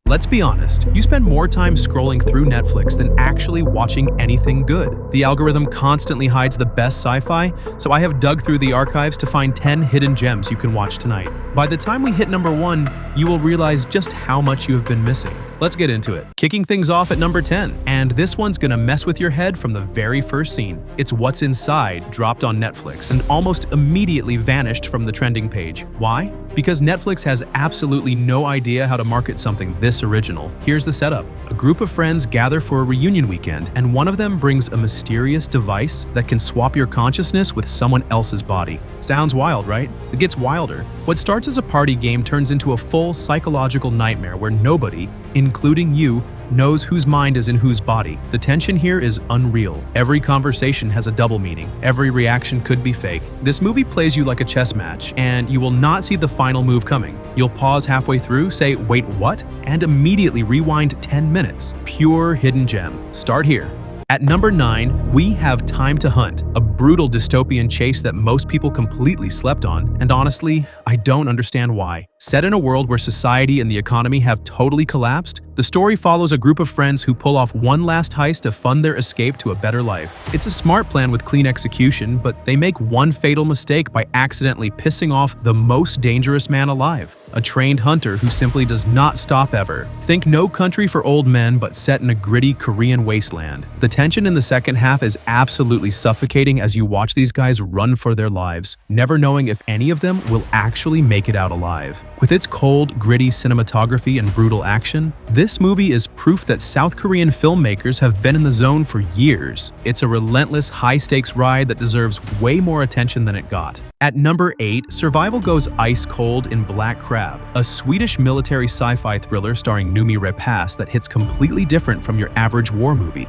Let's be honest, you spend more time scrolling through Netflix than actually watching anything good. The algorithm constantly hides the best sci-fi, so I have dug through the archives to find 10 hidden gems you can watch tonight. By the time we hit number 1, you will realize just how much you have been missing. Let's get into it. Kicking things off at number 10, and this one's gonna mess with your head from the very first scene. It's What's Inside dropped on Netflix and almost immediately vanished from the trending page. Why? Because Netflix has absolutely no idea how to market something this original. Here's the setup. A group of friends gather for a reunion weekend, and one of them brings a mysterious device that can swap your consciousness with someone else's body. Sounds wild, right? It gets wilder. What starts as a party game turns into a full psychological nightmare where nobody, including you, knows whose mind is in whose body. The tension here is unreal. Every conversation has a double meaning. Every reaction could be fake. This movie plays you like a chess match, and you will not see the final move coming. You'll pause halfway through, say, "Wait, what?" and immediately rewind 10 minutes. Pure hidden gem. Start here. At number 9, we have Time to Hunt, a brutal dystopian chase that most people completely slept on, and honestly, I don't understand why. Set in a world where society and the economy have totally collapsed, the story follows a group of friends who pull off one last heist to fund their escape to a better life. It's a smart plan with clean execution, but they make one fatal mistake by accidentally pissing off the most dangerous man alive, a trained hunter who simply does not stop ever. Think No Country for Old Men, but set in a gritty Korean wasteland. The tension in the second half is absolutely suffocating as you watch these guys run for their lives, never knowing if any of them will actually make it out alive. With its cold, gritty cinematography and brutal action, this movie is proof that South Korean filmmakers have been in the zone for years. It's a relentless, high-stakes ride that deserves way more attention than it got. At number 8, survival goes ice cold in Black Crab, a Swedish military sci-fi thriller starring Noomi Rapace that hits completely different from your average war movie.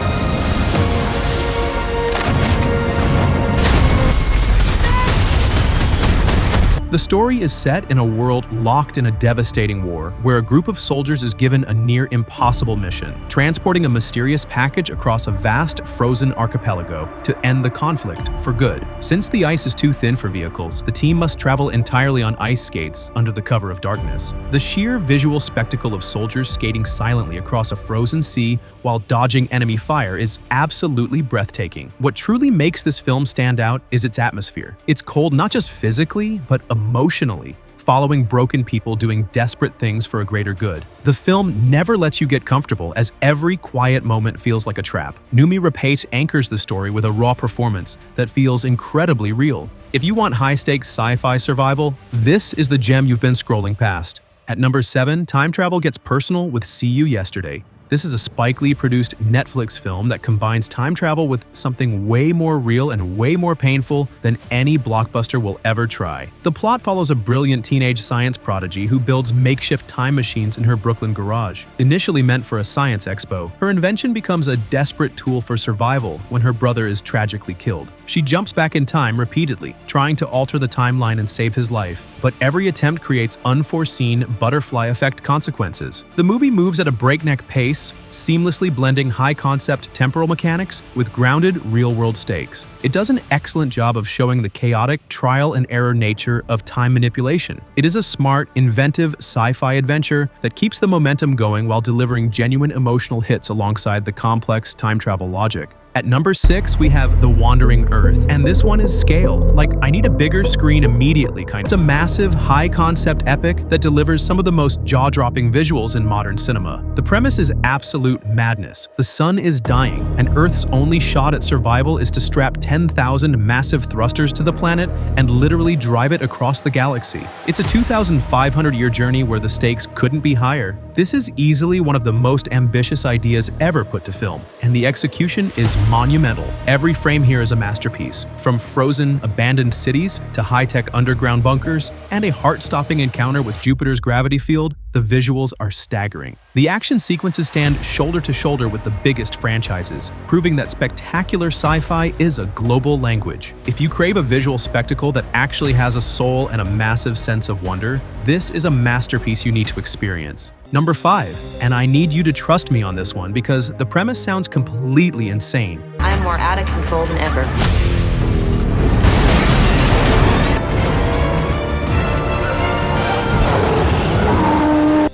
The story is set in a world locked in a devastating war, where a group of soldiers is given a near impossible mission, transporting a mysterious package across a vast frozen archipelago to end the conflict for good. Since the ice is too thin for vehicles, the team must travel entirely on ice skates under the cover of darkness. The sheer visual spectacle of soldiers skating silently across a frozen sea while dodging enemy fire is absolutely breathtaking. What truly makes this film stand out is its atmosphere. It's cold not just physically, but emotionally, following broken people doing desperate things for a greater good. The film never lets you get comfortable, as every quiet moment feels like a trap. Noomi Rapace anchors the story with a raw performance that feels incredibly real. If you want high-stakes sci-fi survival, this is the gem you've been scrolling past. At number 7, time travel gets personal with See You Yesterday. This is a Spike Lee-produced Netflix film that combines time travel with something way more real and way more painful than any blockbuster will ever try. The plot follows a brilliant teenage science prodigy who builds makeshift time machines in her Brooklyn garage. Initially meant for a science expo, her invention becomes a desperate tool for survival when her brother is tragically killed. She jumps back in time repeatedly, trying to alter the timeline and save his life, but every attempt creates unforeseen butterfly effect consequences. The movie moves at a breakneck pace, seamlessly blending high-concept temporal mechanics with grounded, real-world stakes. It does an excellent job of showing the chaotic, trial-and-error nature of time manipulation. It is a smart, inventive sci-fi adventure that keeps the momentum going while delivering genuine emotional hits alongside the complex time travel logic. At number 6, we have The Wandering Earth, and this one is scale. Like, I need a bigger screen immediately kind of. It's a massive, high-concept epic that delivers some of the most jaw-dropping visuals in modern cinema. The premise is absolute madness. The sun is dying, and Earth's only shot at survival is to strap 10,000 massive thrusters to the planet and literally drive it across the galaxy. It's a 2,500-year journey where the stakes couldn't be higher. This is easily one of the most ambitious ideas ever put to film, and the execution is monumental. Every frame here is a masterpiece, from frozen, abandoned cities to high-tech underground bunkers and a heart-stopping encounter with Jupiter's gravity field. The visuals are staggering. The action sequences stand shoulder to shoulder with the biggest franchises, proving that spectacular sci-fi is a global language. If you crave a visual spectacle that actually has a soul and a massive sense of wonder, this is a masterpiece you need to experience. Number 5, and I need you to trust me on this one because the premise sounds completely insane. I am more out of control than ever.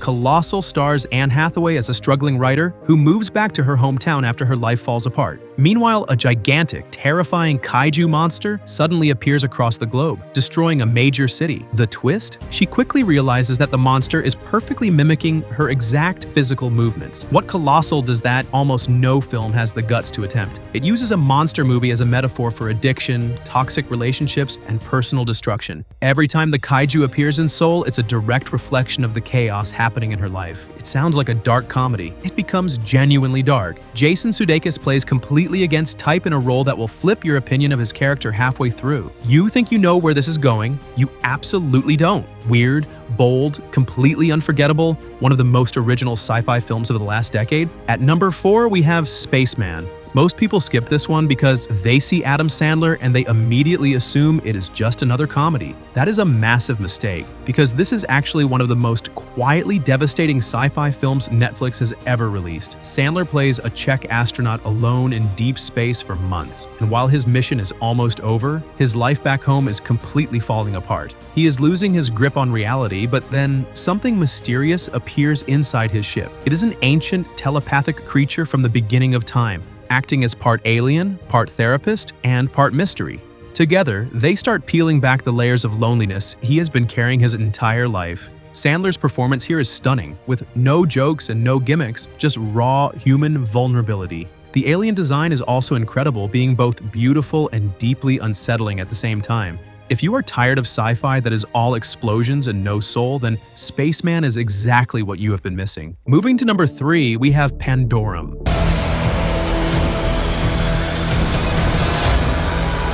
Colossal stars Anne Hathaway as a struggling writer who moves back to her hometown after her life falls apart. Meanwhile, a gigantic, terrifying kaiju monster suddenly appears across the globe, destroying a major city. The twist? She quickly realizes that the monster is perfectly mimicking her exact physical movements. What colossal does that almost no film has the guts to attempt? It uses a monster movie as a metaphor for addiction, toxic relationships, and personal destruction. Every time the kaiju appears in Seoul, it's a direct reflection of the chaos happening in her life. It sounds like a dark comedy. It becomes genuinely dark. Jason Sudeikis plays completely against type in a role that will flip your opinion of his character halfway through. You think you know where this is going? You absolutely don't. Weird, bold, completely unforgettable, one of the most original sci-fi films of the last decade. At number 4, we have Spaceman. Most people skip this one because they see Adam Sandler and they immediately assume it is just another comedy. That is a massive mistake, because this is actually one of the most quietly devastating sci-fi films Netflix has ever released. Sandler plays a Czech astronaut alone in deep space for months, and while his mission is almost over, his life back home is completely falling apart. He is losing his grip on reality, but then something mysterious appears inside his ship. It is an ancient, telepathic creature from the beginning of time, acting as part alien, part therapist, and part mystery. Together, they start peeling back the layers of loneliness he has been carrying his entire life. Sandler's performance here is stunning, with no jokes and no gimmicks, just raw human vulnerability. The alien design is also incredible, being both beautiful and deeply unsettling at the same time. If you are tired of sci-fi that is all explosions and no soul, then Spaceman is exactly what you have been missing. Moving to number 3, we have Pandorum.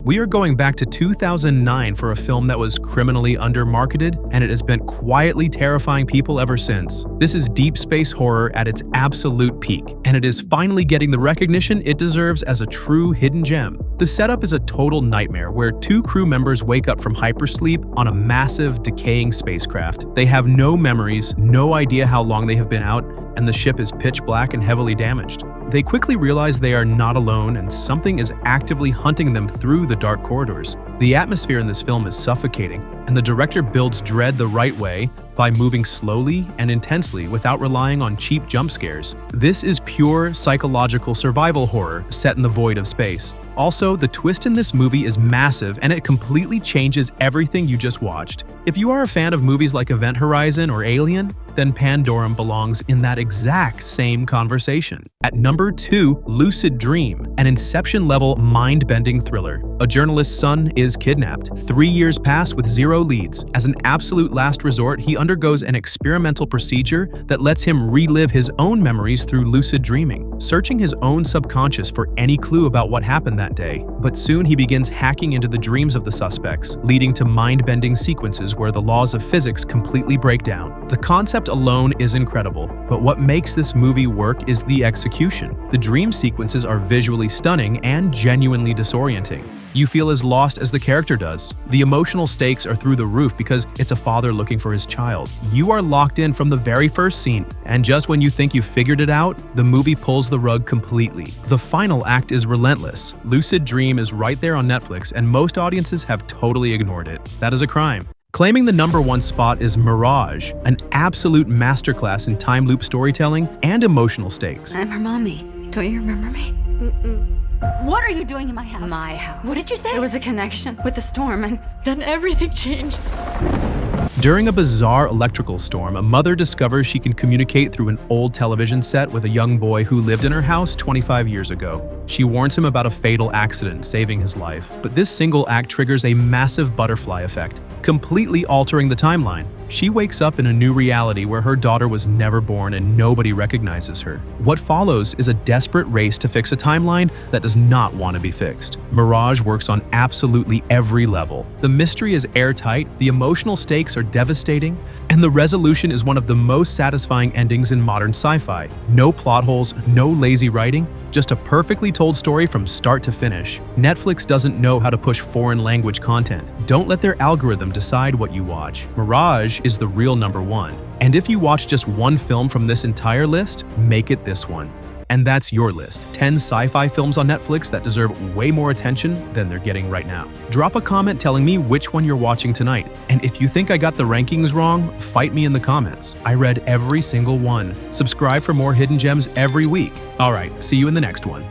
We are going back to 2009 for a film that was criminally undermarketed, and it has been quietly terrifying people ever since. This is deep space horror at its absolute peak, and it is finally getting the recognition it deserves as a true hidden gem. The setup is a total nightmare where 2 crew members wake up from hypersleep on a massive, decaying spacecraft. They have no memories, no idea how long they have been out, and the ship is pitch black and heavily damaged. They quickly realize they are not alone and something is actively hunting them through the dark corridors. The atmosphere in this film is suffocating, and the director builds dread the right way by moving slowly and intensely without relying on cheap jump scares. This is pure psychological survival horror set in the void of space. Also, the twist in this movie is massive and it completely changes everything you just watched. If you are a fan of movies like Event Horizon or Alien, then Pandorum belongs in that exact same conversation. At number 2, Lucid Dream, an Inception-level mind-bending thriller. A journalist's son is kidnapped. 3 years pass with 0 leads. As an absolute last resort, he undergoes an experimental procedure that lets him relive his own memories through lucid dreaming, searching his own subconscious for any clue about what happened that day. But soon he begins hacking into the dreams of the suspects, leading to mind-bending sequences where the laws of physics completely break down. The concept alone is incredible, but what makes this movie work is the execution. The dream sequences are visually stunning and genuinely disorienting. You feel as lost as the character does. The emotional stakes are through the roof because it's a father looking for his child. You are locked in from the very first scene, and just when you think you've figured it out, the movie pulls the rug completely. The final act is relentless. Lucid Dream is right there on Netflix, and most audiences have totally ignored it. That is a crime. Claiming the number 1 spot is Mirage, an absolute masterclass in time loop storytelling and emotional stakes. I'm her mommy. Don't you remember me? What are you doing in my house? My house. What did you say? There was a connection with the storm, and then everything changed. During a bizarre electrical storm, a mother discovers she can communicate through an old television set with a young boy who lived in her house 25 years ago. She warns him about a fatal accident saving his life, but this single act triggers a massive butterfly effect, completely altering the timeline. She wakes up in a new reality where her daughter was never born and nobody recognizes her. What follows is a desperate race to fix a timeline that does not want to be fixed. Mirage works on absolutely every level. The mystery is airtight, the emotional stakes are devastating, and the resolution is one of the most satisfying endings in modern sci-fi. No plot holes, no lazy writing, just a perfectly told story from start to finish. Netflix doesn't know how to push foreign language content. Don't let their algorithm decide what you watch. Mirage is the real number 1. And if you watch just one film from this entire list, make it this one. And that's your list. 10 sci-fi films on Netflix that deserve way more attention than they're getting right now. Drop a comment telling me which one you're watching tonight. And if you think I got the rankings wrong, fight me in the comments. I read every single one. Subscribe for more hidden gems every week. All right, see you in the next one.